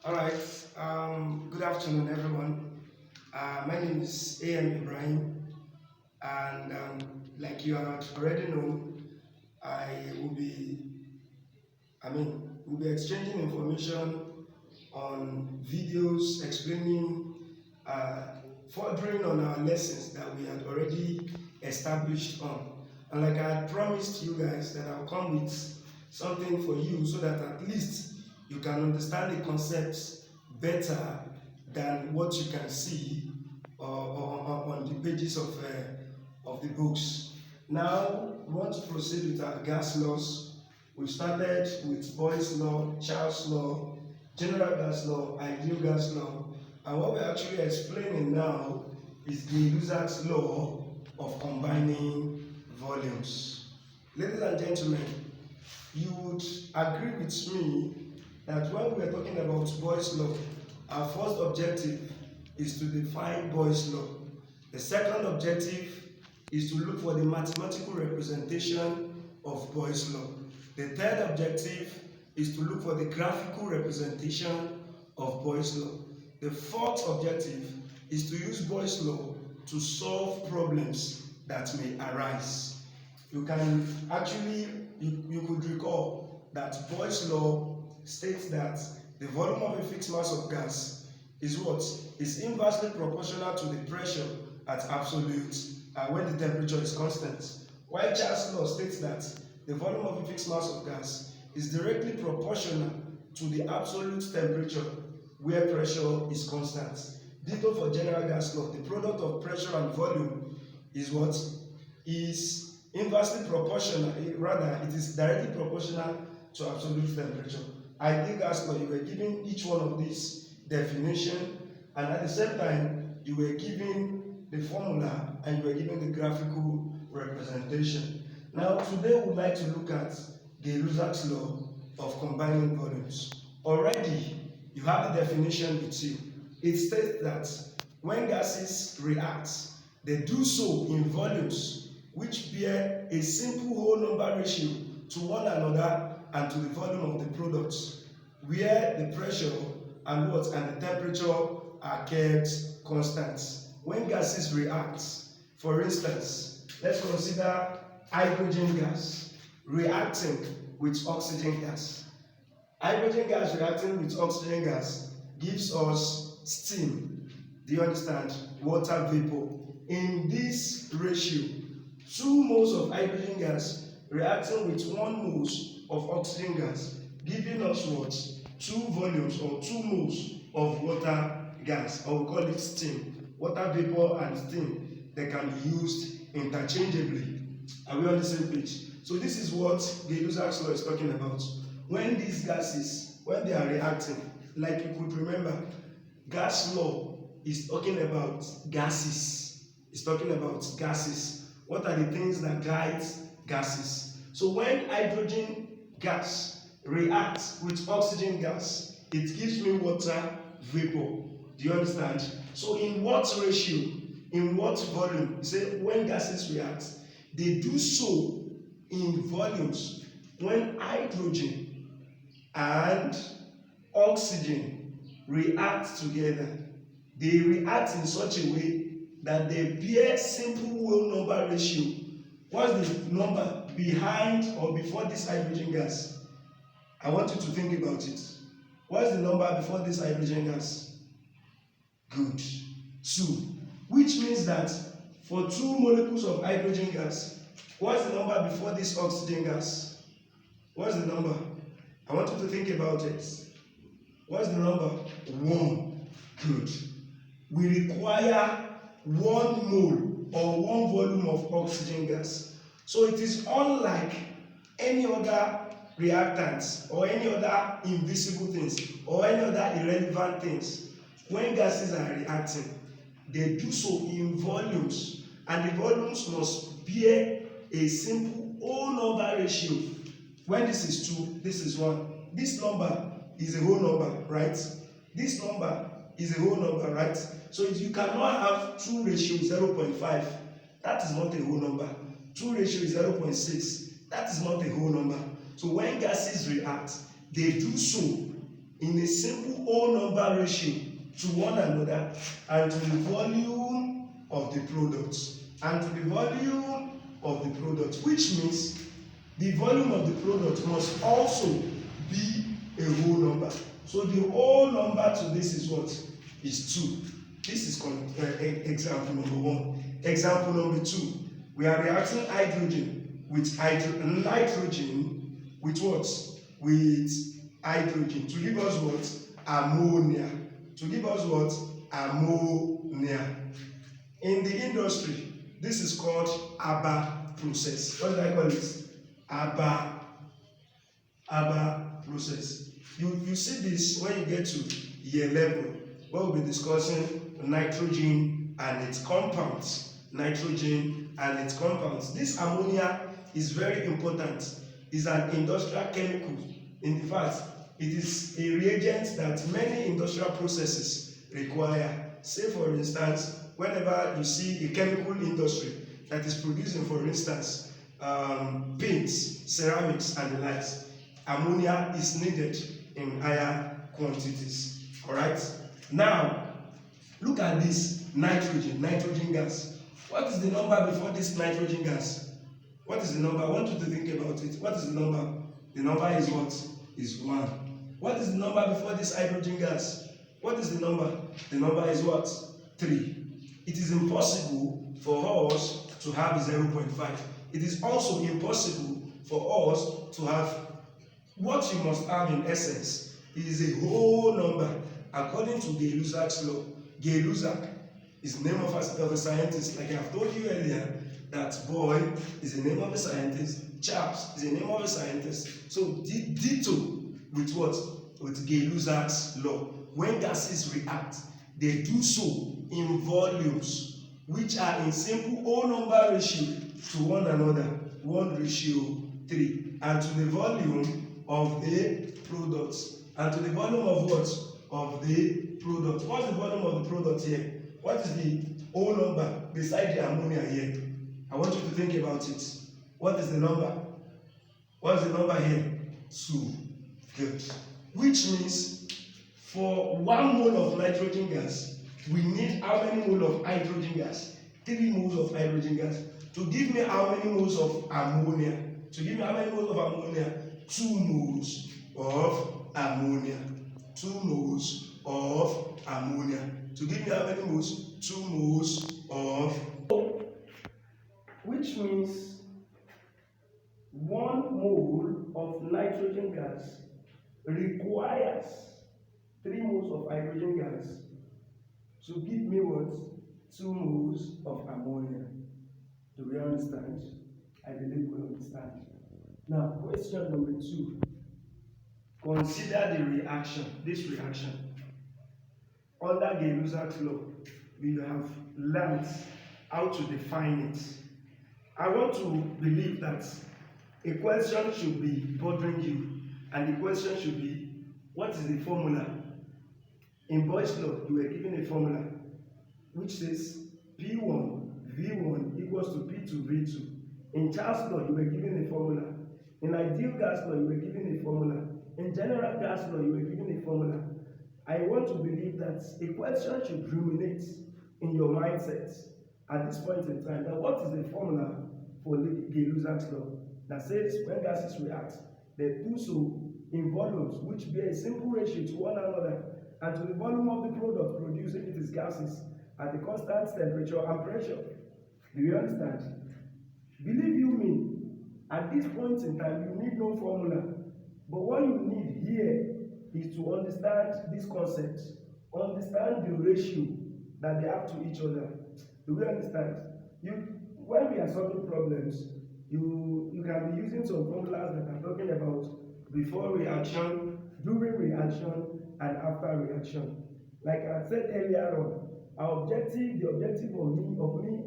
All right. Good afternoon, everyone. My name is A.M. Ibrahim, and like you have already known, I will be, we'll be exchanging information on videos explaining, uh, furthering on our lessons that we had already established on. And like I had promised you guys that I'll come with something for you so that at least you can understand the concepts better than what you can see on the pages of the books. Now, we want to proceed with our gas laws. We started with Boyle's law, Charles' law, general gas law, ideal gas law, and what we're actually explaining now is Gay-Lussac's law of combining volumes. Ladies and gentlemen, you would agree with me that when we are talking about Boyle's law, our first objective is to define Boyle's law. The second objective is to look for the mathematical representation of Boyle's law. The third objective is to look for the graphical representation of Boyle's law. The fourth objective is to use Boyle's law to solve problems that may arise. You can actually, you could recall that Boyle's law states that the volume of a fixed mass of gas is what? Is inversely proportional to the pressure at absolute when the temperature is constant. While Charles' law states that the volume of a fixed mass of gas is directly proportional to the absolute temperature where pressure is constant. Ditto for general gas law, the product of pressure and volume is what? Is inversely proportional, rather it is directly proportional to absolute temperature. Ideal gas law, you were given each one of these definition, and at the same time you were given the formula and you were given the graphical representation. Now today we would like to look at Gay-Lussac's law of combining volumes. Already you have the definition with you. It states that when gases react, they do so in volumes which bear a simple whole number ratio to one another and to the volume of the product, where the pressure and the temperature are kept constant. When gases react, for instance, let's consider hydrogen gas reacting with oxygen gas. Hydrogen gas reacting with oxygen gas gives us steam. Do you understand? Water vapor. In this ratio, 2 moles of hydrogen gas reacting with 1 mole of oxygen gas, giving us what? 2 volumes or 2 moles of water gas, or we call it steam. Water vapor and steam, they can be used interchangeably. Are we on the same page? So this is what Gay-Lussac's law is talking about. When these gases, when they are reacting, like you could remember, gas law is talking about gases. It's talking about gases. What are the things that guide gases? So when hydrogen gas reacts with oxygen gas, it gives me water vapor. Do you understand? So in what ratio, in what volume? Say when gases react, they do so in volumes. When hydrogen and oxygen react together, they react in such a way that they bear simple whole number ratio. What's the number behind or before this hydrogen gas? I want you to think about it. What's the number before this hydrogen gas? Good. 2. Which means that for 2 molecules of hydrogen gas, what's the number before this oxygen gas? What's the number? I want you to think about it. What's the number? 1. Good. We require 1 mole or 1 volume of oxygen gas. So it is unlike any other reactants or any other invisible things or any other irrelevant things. When gases are reacting, they do so in volumes, and the volumes must bear a simple whole number ratio. When this is 2, this is 1. This number is a whole number, right? This number is a whole number, right? So you cannot have 2 ratio 0.5. That is not a whole number. 2 ratio is 0.6. That is not a whole number. So when gases react, they do so in a simple whole number ratio to one another and to the volume of the product. And to the volume of the product, which means the volume of the product must also be a whole number. So the whole number to this is what? Is 2. This is example number 1. Example number 2. We are reacting hydrogen with nitrogen with what? With hydrogen to give us what? Ammonia. To give us what? Ammonia. In the industry, this is called ABBA process. What did I call it? ABBA process. You see this when you get to year 11, where we'll be discussing nitrogen and its compounds. Nitrogen and its compounds. This ammonia is very important. It's an industrial chemical. In fact, it is a reagent that many industrial processes require. Say for instance, whenever you see a chemical industry that is producing, for instance, paints, ceramics, and the likes, ammonia is needed in higher quantities. Alright? Now, look at this nitrogen gas. What is the number before this nitrogen gas? What is the number? I want you to think about it. What is the number? The number is what? Is 1. What is the number before this hydrogen gas? What is the number? The number is what? 3. It is impossible for us to have 0.5. It is also impossible for us to have what you must have in essence is a whole number according to Gay-Lussac's law. Gay-Lussac is the name of a scientist. Like I have told you earlier, that boy is the name of a scientist, chaps is the name of a scientist. So ditto with what? With Gay-Lussac's law. When gases react, they do so in volumes which are in simple whole number ratio to one another, 1:3, and to the volume of the product. And to the volume of what? Of the product. What's the volume of the product here? What is the whole number beside the ammonia here? I want you to think about it. What is the number? What is the number here? 2. Good. Which means for 1 mole of nitrogen gas, we need how many moles of hydrogen gas? 3 moles of hydrogen gas. To give me how many moles of ammonia? To give me how many moles of ammonia? 2 moles of ammonia. 2 moles of ammonia. To give me how many moles? 2 moles of, which means 1 mole of nitrogen gas requires 3 moles of hydrogen gas to give me what? 2 moles of ammonia. Do we understand? I believe we understand. Now, question number 2. Consider the reaction, this reaction. Under Gay-Lussac's law, we have learned how to define it. I want to believe that a question should be bothering you, and the question should be, what is the formula? In Boyle's law, you were given a formula which says P1 V1 equals to P2 V2. In Charles' law, you were given a formula. In ideal gas law, you were given a formula. In general gas law, you were given a formula. I want to believe that a question should ruminate in your mindset at this point in time. That what is the formula for Gay-Lussac's law that says when gases react, they do so in volumes which bear a simple ratio to one another and to the volume of the product produced if it is gases at a constant temperature and pressure. Do you understand? Believe you me, at this point in time, you need no formula. But what you need here is to understand this concept, understand the ratio that they have to each other. Do we understand? When we are solving problems, you can be using some formulas that are talking about before reaction, during reaction, and after reaction. Like I said earlier on, our objective, the objective of me,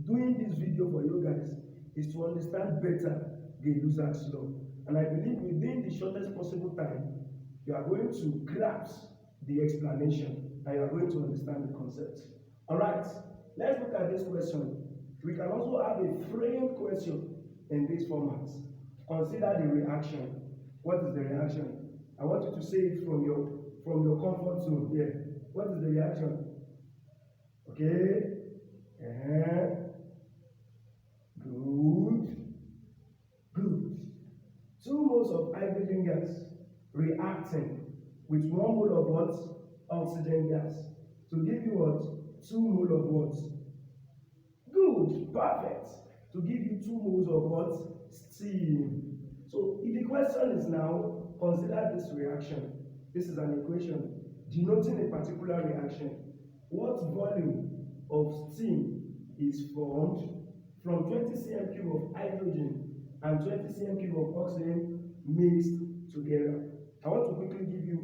doing this video for you guys is to understand better Gay-Lussac's law. And I believe within the shortest possible time, you are going to grasp the explanation and you are going to understand the concept. Alright, let's look at this question. We can also have a framed question in this format. Consider the reaction. What is the reaction? I want you to say it from your comfort zone here. What is the reaction? Okay. Good. Good. Two moles of hydrogen gas reacting with 1 mole of what? Oxygen gas. To give you what? 2 mole of what? Good. Perfect. To give you 2 moles of what? Steam. So if the question is now, consider this reaction. This is an equation denoting a particular reaction. What volume of steam is formed from 20 cm3 of hydrogen and 20 cm3 of oxygen mixed together? I want to quickly give you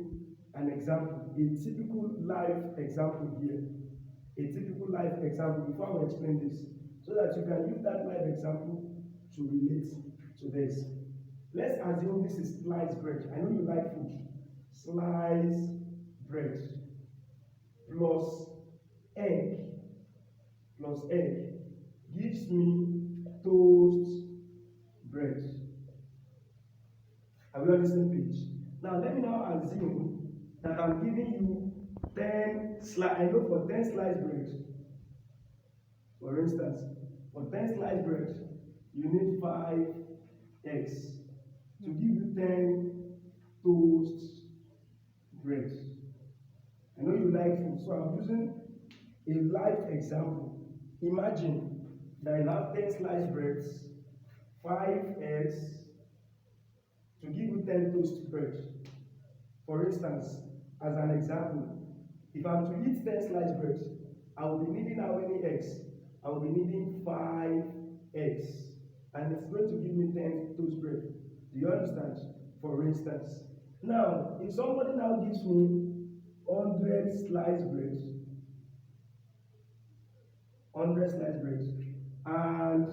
an example, a typical life example here. A typical life example before I explain this, so that you can use that life example to relate to this. Let's assume this is sliced bread. I know you like food. Sliced bread plus egg gives me toast bread. Are we on the same page? Now let me now assume that I'm giving you 10 slices. I know for 10 sliced bread, for instance, for 10 sliced bread, you need 5 eggs to give you 10 toast bread. I know you like food, so I'm using a live example. Imagine that you have 10 sliced breads, 5 eggs, to give you 10 toast bread. For instance, as an example, if I'm to eat 10 sliced bread, I will be needing how many eggs? I will be needing 5 eggs. And it's going to give me 10 toast bread. Do you understand? For instance. Now, if somebody now gives me 100 sliced bread, and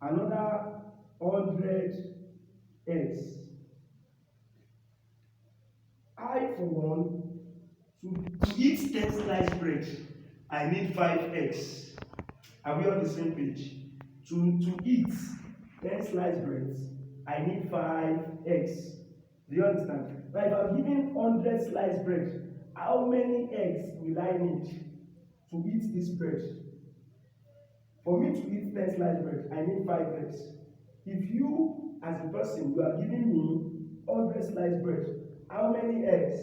another 100 eggs, I, for one, to eat 10 sliced bread, I need 5 eggs. Are we on the same page? To eat 10 sliced breads, I need 5 eggs. Do you understand? Now, if I'm giving 100 sliced bread, how many eggs will I need to eat this bread? For me to eat 10 sliced bread, I need 5 eggs. If you, as a person, you are giving me 100 sliced bread, how many eggs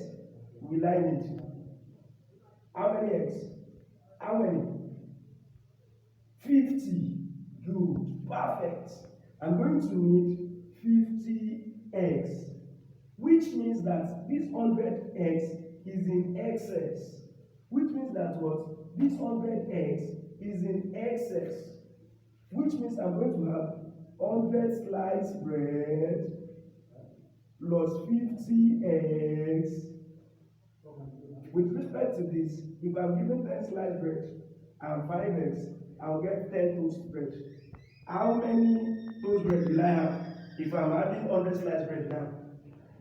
will I need? How many eggs? How many? 50. Good. Perfect. I'm going to need 50 eggs, which means that this 100 eggs is in excess. Which means that what? This 100 eggs is in excess. Which means I'm going to have 100 sliced bread plus 50 eggs. With respect to this, if I'm given 10 sliced bread and 5 eggs, I'll get 10 toast bread. How many toast bread will I have if I'm having 100 sliced bread now?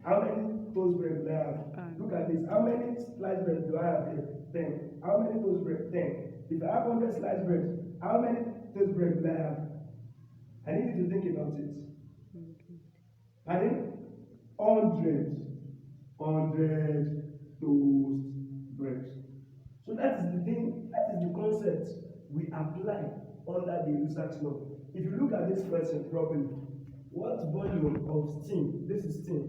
How many toast bread will I have? Look at this. How many sliced bread do I have here? 10. How many toast bread? 10. If I have 100 sliced bread, how many toast bread will I have? I need you to think about it. Pardon? 100 toast bread. So that is the thing, that is the concept we apply under the Gay-Lussac law. If you look at this question properly, what volume of steam, this is steam,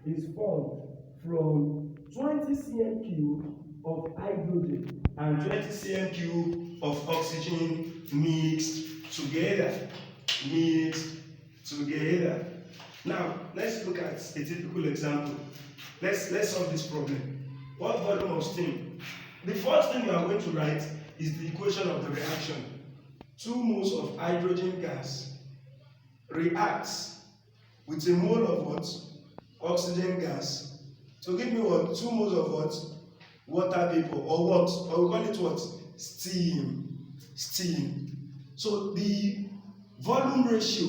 is formed from 20 cm3 of hydrogen and 20 cm3 of oxygen mixed together? Now, let's look at a typical example. Let's solve this problem. What volume of steam? The first thing you are going to write is the equation of the reaction. 2 moles of hydrogen gas reacts with a mole of what? Oxygen gas. So give me what? 2 moles of what? Water vapor, or what? Or we call it what? Steam. So the volume ratio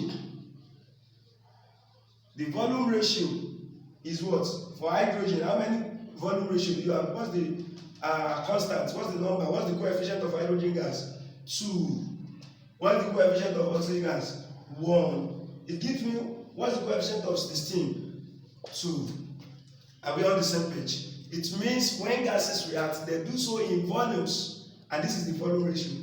is what? For hydrogen, how many volume ratio do you have? What's the constant? What's the number? What's the coefficient of hydrogen gas? 2. What's the coefficient of oxygen gas? 1. It gives me, what's the coefficient of the steam? 2. Are we on the same page? It means when gases react, they do so in volumes, and this is the volume ratio.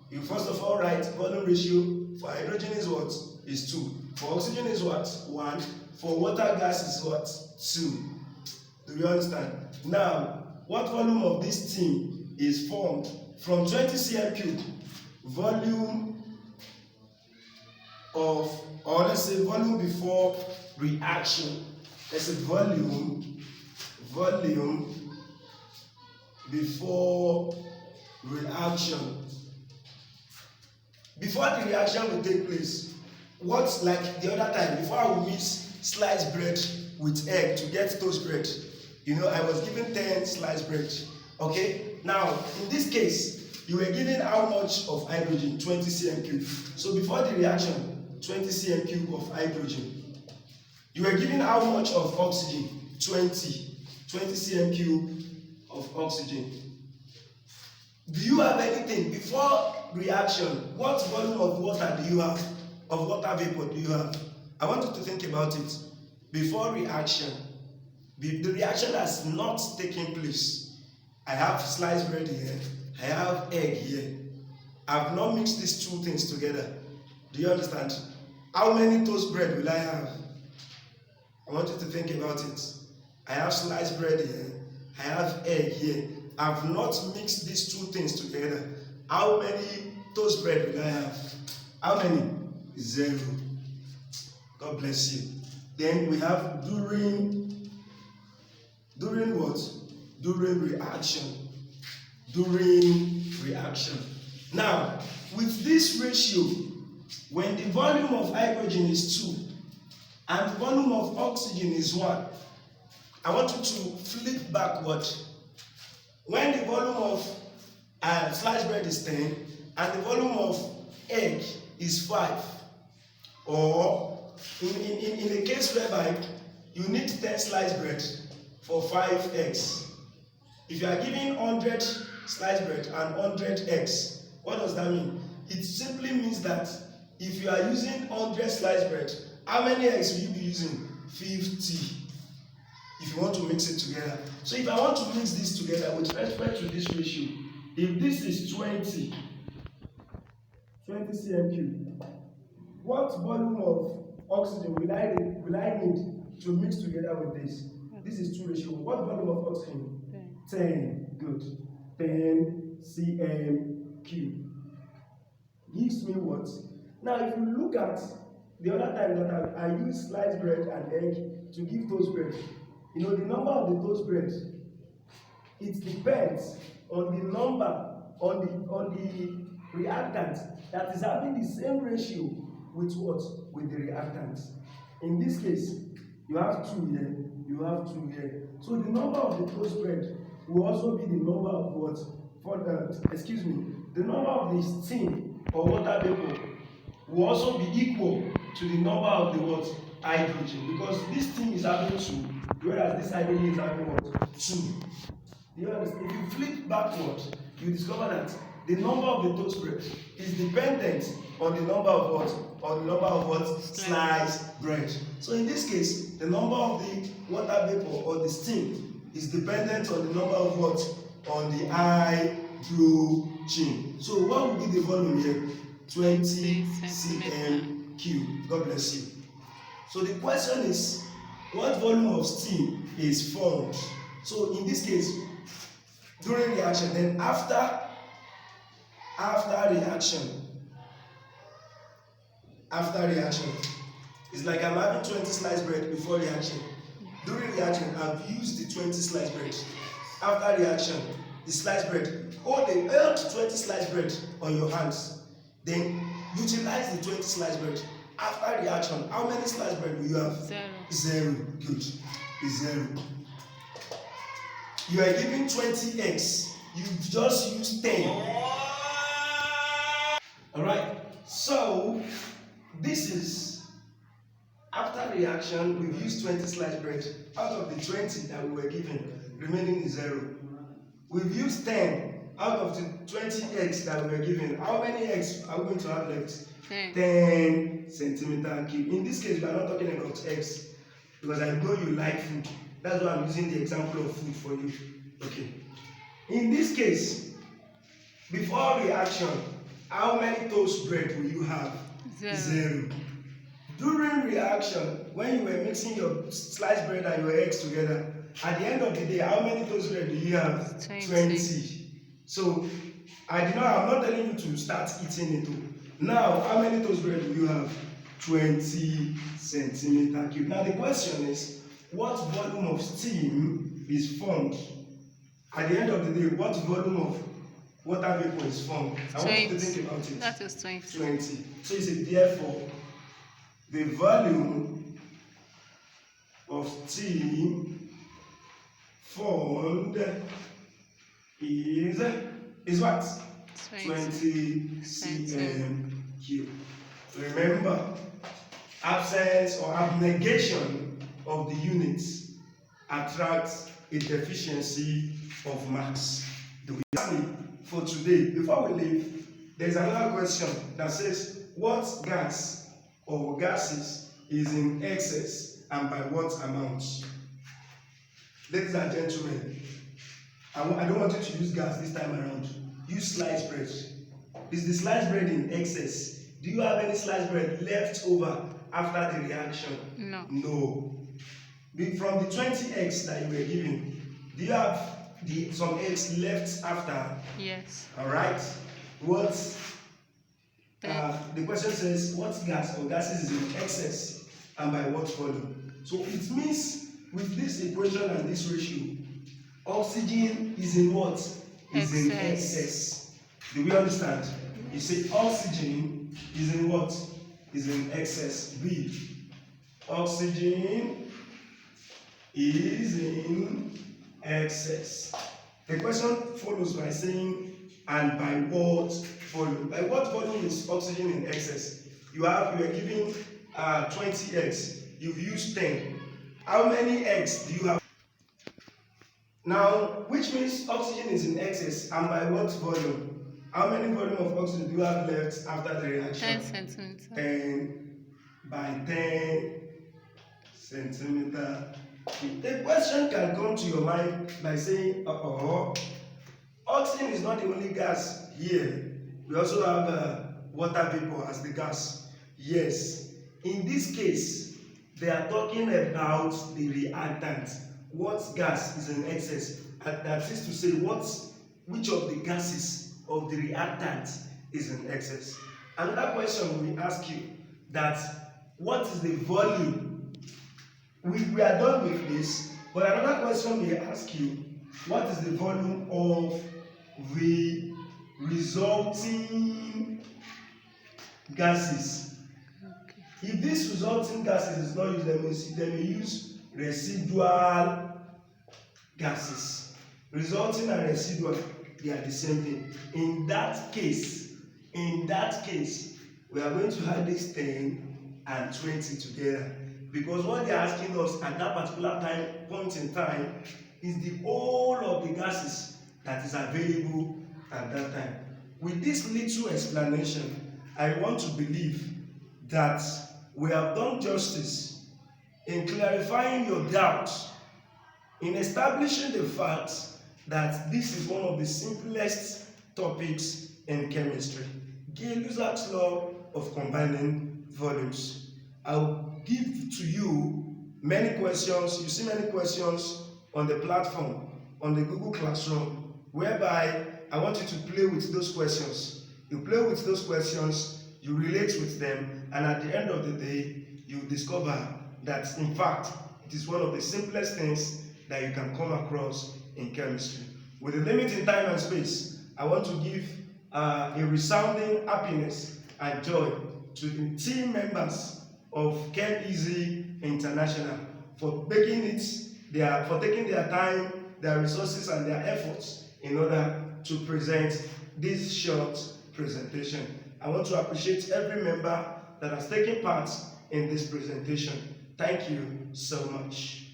You first of all write volume ratio for hydrogen is what? Is 2. For oxygen is what? 1. For water gas is what? 2. Do you understand? Now, what volume of this thing is formed from 20 cm cube? Volume of, or let's say volume before reaction. Let's say volume before reaction. Before the reaction will take place, what's like the other time, before I will mix sliced bread with egg to get toast bread, you know, I was given 10 sliced bread. Okay, now in this case, you were given how much of hydrogen? 20 cm cube. So before the reaction, 20 cm cube of hydrogen. You were given how much of oxygen? 20 cm cube of oxygen. Do you have anything before reaction? What volume of water do you have? Of water vapor do you have? I want you to think about it. Before reaction, the reaction has not taken place. I have sliced bread here, I have egg here. I have not mixed these two things together. Do you understand? How many toast bread will I have? I want you to think about it. I have sliced bread here, I have egg here. I have not mixed these two things together. How many toast bread will I have? How many? 0. God bless you. Then we have during what? During reaction. During reaction. Now, with this ratio, when the volume of hydrogen is 2 and the volume of oxygen is 1, I want you to flip backward. When the volume of sliced bread is 10 and the volume of egg is 5, or in a case whereby you need 10 sliced bread for 5 eggs. If you are giving 100 sliced bread and 100 eggs, what does that mean? It simply means that if you are using 100 sliced bread, how many eggs will you be using? 50. If you want to mix it together. So if I want to mix this together with respect to this ratio, if this is 20 cm cube, what volume of oxygen will I need to mix together with this? This is 2 ratio. What volume of oxygen? 10. Good. 10 cm cube. Gives me what? Now if you look at the other time that I use sliced bread and egg to give toast bread, you know the number of the toast bread, it depends on the number, on the reactant that is having the same ratio with what? With the reactant. In this case, you have 2 here, you have 2 here. So the number of the toast bread will also be the number of what? The number of the steam or water vapor will also be equal to the number of the what? Hydrogen. Because this thing is having 2, whereas this hydrogen is having what? 2. You understand? If you flip backward, you discover that the number of the toast bread is dependent on the number of what? On the number of what? Sliced bread. So in this case, the number of the water vapor or the steam is dependent on the number of what? On the hydrogen. So what will be the volume here? 20 cm cube. God bless you. So the question is, what volume of steam is formed? So in this case, during reaction, then after reaction, it's like I'm having 20 sliced bread before reaction. During reaction, I've used the 20 sliced bread. After reaction, the sliced bread, hold 20 sliced bread on your hands. Then utilize the 20 sliced bread. After reaction, how many sliced bread will you have? 0. 0. Good. It's 0. You are giving 20 eggs. You just use 10. Alright? So, this is after reaction, we've used 20 sliced bread. Out of the 20 that we were given, remaining is 0. We've used 10 out of the 20 eggs that we were given. How many eggs are we going to have left? 10 centimeter cube. In this case, we are not talking about eggs. because I know you like food. That's why I'm using the example of food for you. Okay. In this case, before reaction, how many toast bread will you have? Zero. During reaction, when you were mixing your sliced bread and your eggs together, at the end of the day, how many toast bread do you have? 20. So, I'm not telling you to start eating it. Now, how many toast bread do you have? 20 centimeter cube. Now, the question is, what volume of steam is formed? At the end of the day, what volume of water vapor is formed? I want you to think about it. That is 20. So you say, therefore, the volume of steam formed is what? 20 cm cube. Remember, absence or abnegation of the units attracts a deficiency of mass. For today, before we leave, there's another question that says, what gas or gases is in excess and by what amount? Ladies and gentlemen, I don't want you to use gas this time around. Use sliced bread. Is the sliced bread in excess? Do you have any sliced bread left over after the reaction? No. No. From the 20 eggs that you were given, do you have some eggs left after? Yes. All right. The question says, what gas or gases is in excess and by what volume? So it means with this equation and this ratio, oxygen is in what? Is in excess. Do we understand? You say oxygen is in what? Is in excess. B. Oxygen is in excess. The question follows by saying, and by what volume? By what volume is oxygen in excess? You are giving 20 eggs. You've used 10. How many eggs do you have? Now, which means oxygen is in excess, and by what volume? How many volume of oxygen do you have left after the reaction? 10 centimeters. 10 by 10 centimeter. The question can come to your mind by saying, oxygen is not the only gas here. We also have water vapor as the gas. Yes. In this case, they are talking about the reactant. What gas is in excess? That is to say, which of the gases of the reactant is in excess? Another question we ask you that what is the volume? We are done with this, but another question we ask you, what is the volume of the resulting gases? Okay. If this resulting gases is not used, then we use residual gases. Resulting and residual, they are the same thing. In that case, we are going to add this 10 and 20 together, because what they are asking us at that particular point in time is the whole of the gases that is available at that time. With this little explanation, I want to believe that we have done justice in clarifying your doubts, in establishing the fact that this is one of the simplest topics in chemistry. Gay-Lussac's law of combining volumes. I'll give to you many questions. You see many questions on the platform, on the Google Classroom, whereby I want you to play with those questions. You play with those questions, you relate with them, and at the end of the day, you discover that, in fact, it is one of the simplest things that you can come across in chemistry. With a limit in time and space, I want to give a resounding happiness and joy to the team members of ChemEasy International for taking their time, their resources, and their efforts in order to present this short presentation. I want to appreciate every member that has taken part in this presentation. Thank you so much.